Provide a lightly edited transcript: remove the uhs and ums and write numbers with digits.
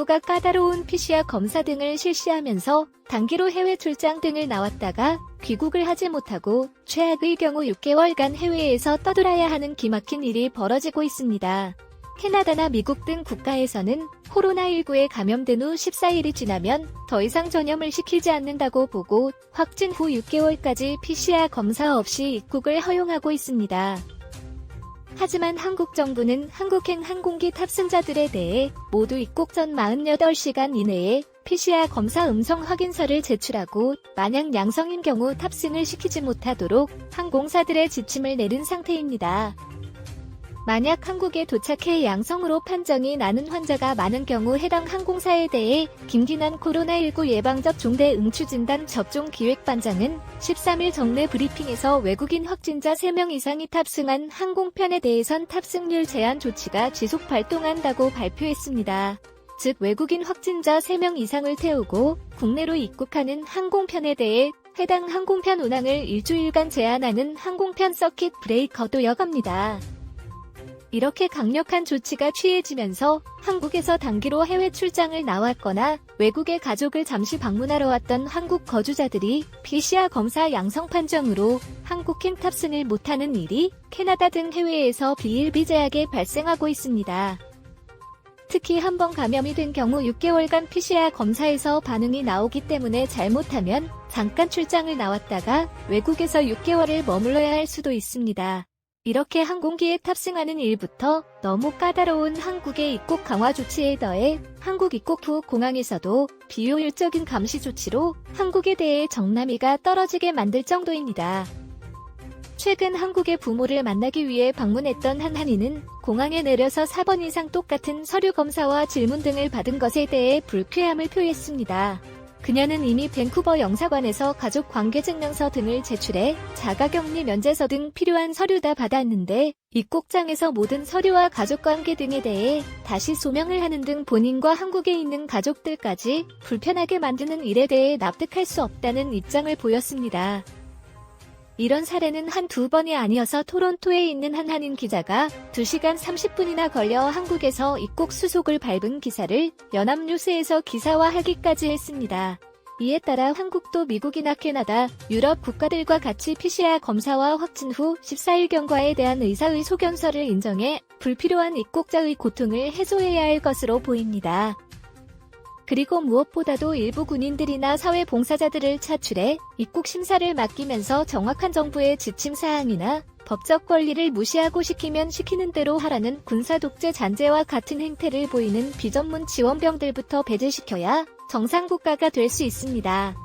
정부가 까다로운 PCR 검사 등을 실시하면서 단기로 해외 출장 등을 나왔다가 귀국을 하지 못하고 최악의 경우 6개월간 해외에서 떠돌아야 하는 기막힌 일이 벌어지고 있습니다. 캐나다나 미국 등 국가에서는 코로나19에 감염된 후 14일이 지나면 더 이상 전염을 시키지 않는다고 보고 확진 후 6개월까지 PCR 검사 없이 입국을 허용하고 있습니다. 하지만 한국 정부는 한국행 항공기 탑승자들에 대해 모두 입국 전 48시간 이내에 PCR 검사 음성 확인서를 제출하고 만약 양성인 경우 탑승을 시키지 못하도록 항공사들의 지침을 내린 상태입니다. 만약 한국에 도착해 양성으로 판정이 나는 환자가 많은 경우 해당 항공사에 대해 김기난 코로나19 예방접종 대 응추진단 접종 기획반장은 13일 정례 브리핑에서 외국인 확진자 3명 이상이 탑승한 항공편에 대해선 탑승률 제한 조치가 지속 발동한다고 발표했습니다. 즉 외국인 확진자 3명 이상을 태우고 국내로 입국하는 항공편에 대해 해당 항공편 운항을 일주일간 제한하는 항공편 서킷 브레이커도 여갑니다. 이렇게 강력한 조치가 취해지면서 한국에서 단기로 해외 출장을 나왔거나 외국의 가족을 잠시 방문하러 왔던 한국 거주자들이 PCR 검사 양성 판정으로 한국행 탑승을 못하는 일이 캐나다 등 해외에서 비일비재하게 발생하고 있습니다. 특히 한 번 감염이 된 경우 6개월간 PCR 검사에서 반응이 나오기 때문에 잘못하면 잠깐 출장을 나왔다가 외국에서 6개월을 머물러야 할 수도 있습니다. 이렇게 항공기에 탑승하는 일부터 너무 까다로운 한국의 입국 강화 조치에 더해 한국 입국 후 공항에서도 비효율적인 감시 조치로 한국에 대해 정남이가 떨어지게 만들 정도입니다. 최근 한국의 부모를 만나기 위해 방문했던 한 한인은 공항에 내려서 4번 이상 똑같은 서류 검사와 질문 등을 받은 것에 대해 불쾌함을 표했습니다. 그녀는 이미 밴쿠버 영사관에서 가족 관계증명서 등을 제출해 자가격리 면제서 등 필요한 서류 다 받았는데 입국장에서 모든 서류와 가족관계 등에 대해 다시 소명을 하는 등 본인과 한국에 있는 가족들까지 불편하게 만드는 일에 대해 납득할 수 없다는 입장을 보였습니다. 이런 사례는 한두 번이 아니어서 토론토에 있는 한 한인 기자가 2시간 30분이나 걸려 한국에서 입국 수속을 밟은 기사를 연합뉴스에서 기사화하기까지 했습니다. 이에 따라 한국도 미국이나 캐나다, 유럽 국가들과 같이 PCR 검사와 확진 후 14일 경과에 대한 의사의 소견서를 인정해 불필요한 입국자의 고통을 해소해야 할 것으로 보입니다. 그리고 무엇보다도 일부 군인들이나 사회봉사자들을 차출해 입국 심사를 맡기면서 정확한 정부의 지침 사항이나 법적 권리를 무시하고 시키면 시키는 대로 하라는 군사 독재 잔재와 같은 행태를 보이는 비전문 지원병들부터 배제시켜야 정상국가가 될 수 있습니다.